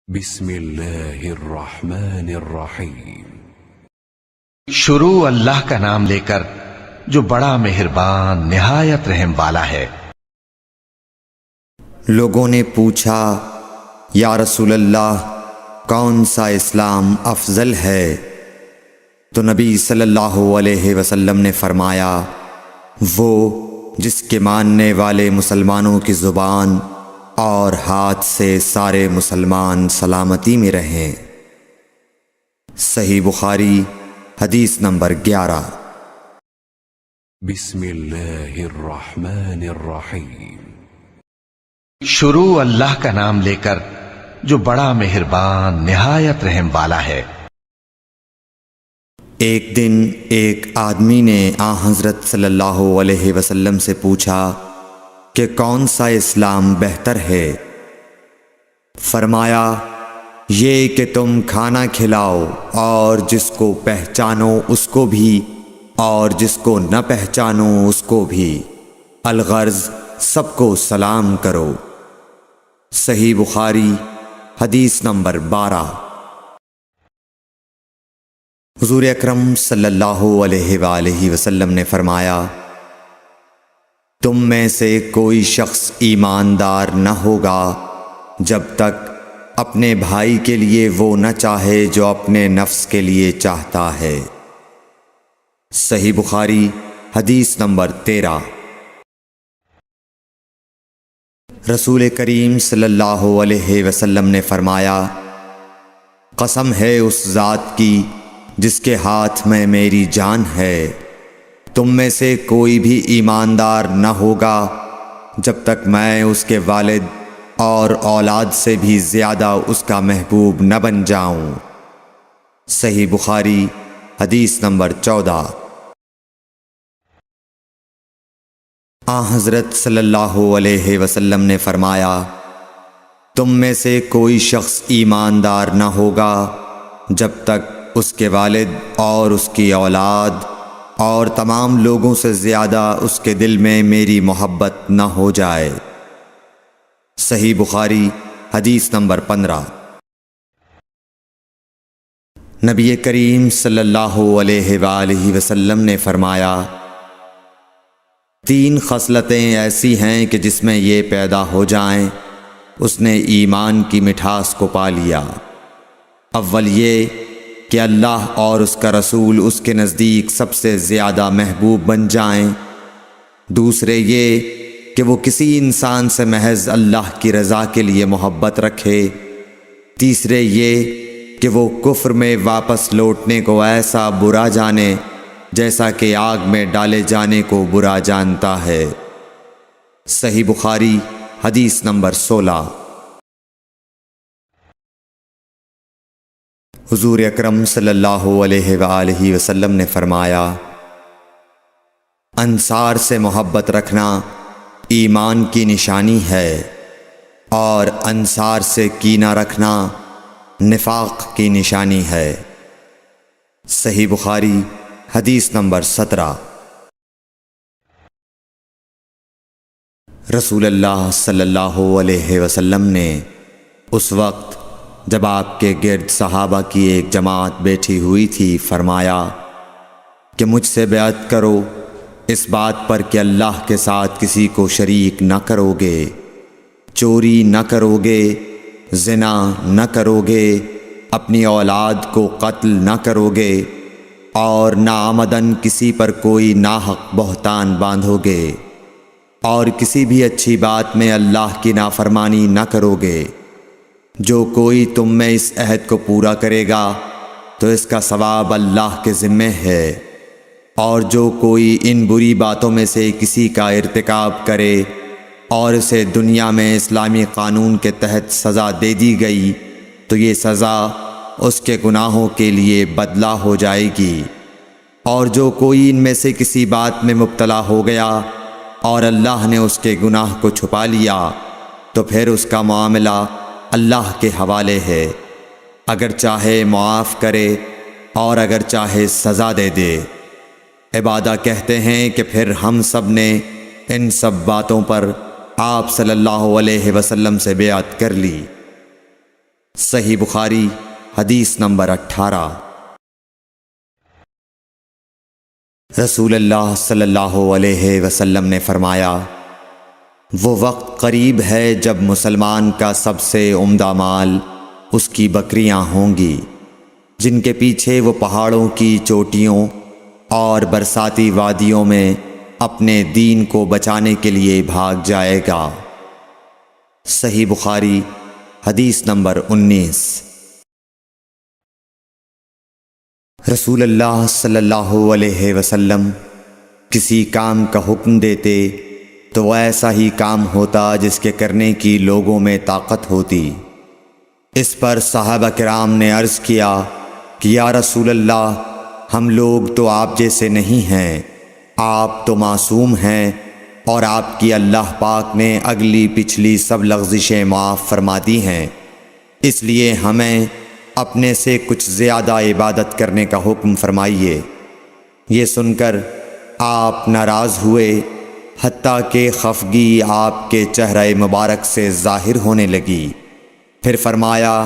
بسم اللہ الرحمن الرحیم۔ شروع اللہ کا نام لے کر جو بڑا مہربان نہایت رحم والا ہے۔ لوگوں نے پوچھا یا رسول اللہ کون سا اسلام افضل ہے؟ تو نبی صلی اللہ علیہ وسلم نے فرمایا وہ جس کے ماننے والے مسلمانوں کی زبان اور ہاتھ سے سارے مسلمان سلامتی میں رہیں۔ صحیح بخاری حدیث نمبر 11۔ بسم اللہ الرحمن الرحیم۔ شروع اللہ کا نام لے کر جو بڑا مہربان نہایت رحم والا ہے۔ ایک دن ایک آدمی نے حضرت صلی اللہ علیہ وسلم سے پوچھا کہ کون سا اسلام بہتر ہے؟ فرمایا یہ کہ تم کھانا کھلاؤ اور جس کو پہچانو اس کو بھی اور جس کو نہ پہچانو اس کو بھی، الغرض سب کو سلام کرو۔ صحیح بخاری حدیث نمبر 12۔ حضور اکرم صلی اللہ علیہ وآلہ وسلم نے فرمایا تم میں سے کوئی شخص ایماندار نہ ہوگا جب تک اپنے بھائی کے لیے وہ نہ چاہے جو اپنے نفس کے لیے چاہتا ہے۔ صحیح بخاری حدیث نمبر 13۔ رسول کریم صلی اللہ علیہ وسلم نے فرمایا قسم ہے اس ذات کی جس کے ہاتھ میں میری جان ہے، تم میں سے کوئی بھی ایماندار نہ ہوگا جب تک میں اس کے والد اور اولاد سے بھی زیادہ اس کا محبوب نہ بن جاؤں۔ صحیح بخاری حدیث نمبر 14۔ حضرت صلی اللہ علیہ وسلم نے فرمایا تم میں سے کوئی شخص ایماندار نہ ہوگا جب تک اس کے والد اور اس کی اولاد اور تمام لوگوں سے زیادہ اس کے دل میں میری محبت نہ ہو جائے۔ صحیح بخاری حدیث نمبر 15۔ نبی کریم صلی اللہ علیہ وآلہ وسلم نے فرمایا 3 خصلتیں ایسی ہیں کہ جس میں یہ پیدا ہو جائیں اس نے ایمان کی مٹھاس کو پا لیا۔ اول یہ کہ اللہ اور اس کا رسول اس کے نزدیک سب سے زیادہ محبوب بن جائیں، دوسرے یہ کہ وہ کسی انسان سے محض اللہ کی رضا کے لیے محبت رکھے، تیسرے یہ کہ وہ کفر میں واپس لوٹنے کو ایسا برا جانے جیسا کہ آگ میں ڈالے جانے کو برا جانتا ہے۔ صحیح بخاری حدیث نمبر 16۔ حضور اکرم صلی اللہ علیہ وآلہ وسلم نے فرمایا انصار سے محبت رکھنا ایمان کی نشانی ہے اور انصار سے کینہ رکھنا نفاق کی نشانی ہے۔ صحیح بخاری حدیث نمبر 17۔ رسول اللہ صلی اللہ علیہ وسلم نے اس وقت جب آپ کے گرد صحابہ کی ایک جماعت بیٹھی ہوئی تھی فرمایا کہ مجھ سے بیعت کرو اس بات پر کہ اللہ کے ساتھ کسی کو شریک نہ کرو گے، چوری نہ کرو گے، زنا نہ کرو گے، اپنی اولاد کو قتل نہ کرو گے اور ناعمدن کسی پر کوئی ناحق بہتان باندھو گے اور کسی بھی اچھی بات میں اللہ کی نافرمانی نہ کرو گے۔ جو کوئی تم میں اس عہد کو پورا کرے گا تو اس کا ثواب اللہ کے ذمے ہے، اور جو کوئی ان بری باتوں میں سے کسی کا ارتکاب کرے اور اسے دنیا میں اسلامی قانون کے تحت سزا دے دی گئی تو یہ سزا اس کے گناہوں کے لیے بدلہ ہو جائے گی، اور جو کوئی ان میں سے کسی بات میں مبتلا ہو گیا اور اللہ نے اس کے گناہ کو چھپا لیا تو پھر اس کا معاملہ اللہ کے حوالے ہے، اگر چاہے معاف کرے اور اگر چاہے سزا دے دے۔ عبادہ کہتے ہیں کہ پھر ہم سب نے ان سب باتوں پر آپ صلی اللہ علیہ وسلم سے بیعت کر لی۔ صحیح بخاری حدیث نمبر 18۔ رسول اللہ صلی اللہ علیہ وسلم نے فرمایا، وہ وقت قریب ہے جب مسلمان کا سب سے عمدہ مال اس کی بکریاں ہوں گی، جن کے پیچھے وہ پہاڑوں کی چوٹیوں اور برساتی وادیوں میں اپنے دین کو بچانے کے لیے بھاگ جائے گا۔ صحیح بخاری حدیث نمبر 19۔ رسول اللہ صلی اللہ علیہ وسلم کسی کام کا حکم دیتے تو وہ ایسا ہی کام ہوتا جس کے کرنے کی لوگوں میں طاقت ہوتی۔ اس پر صحابہ کرام نے عرض کیا کہ یا رسول اللہ، ہم لوگ تو آپ جیسے نہیں ہیں، آپ تو معصوم ہیں اور آپ کی اللہ پاک نے اگلی پچھلی سب لغزشیں معاف فرما دی ہیں، اس لیے ہمیں اپنے سے کچھ زیادہ عبادت کرنے کا حکم فرمائیے۔ یہ سن کر آپ ناراض ہوئے، حتیٰ کہ خفگی آپ کے چہرہ مبارک سے ظاہر ہونے لگی۔ پھر فرمایا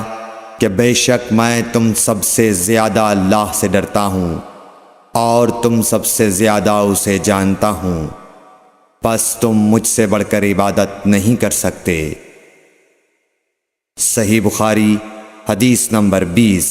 کہ بے شک میں تم سب سے زیادہ اللہ سے ڈرتا ہوں اور تم سب سے زیادہ اسے جانتا ہوں، پس تم مجھ سے بڑھ کر عبادت نہیں کر سکتے۔ صحیح بخاری حدیث نمبر 20۔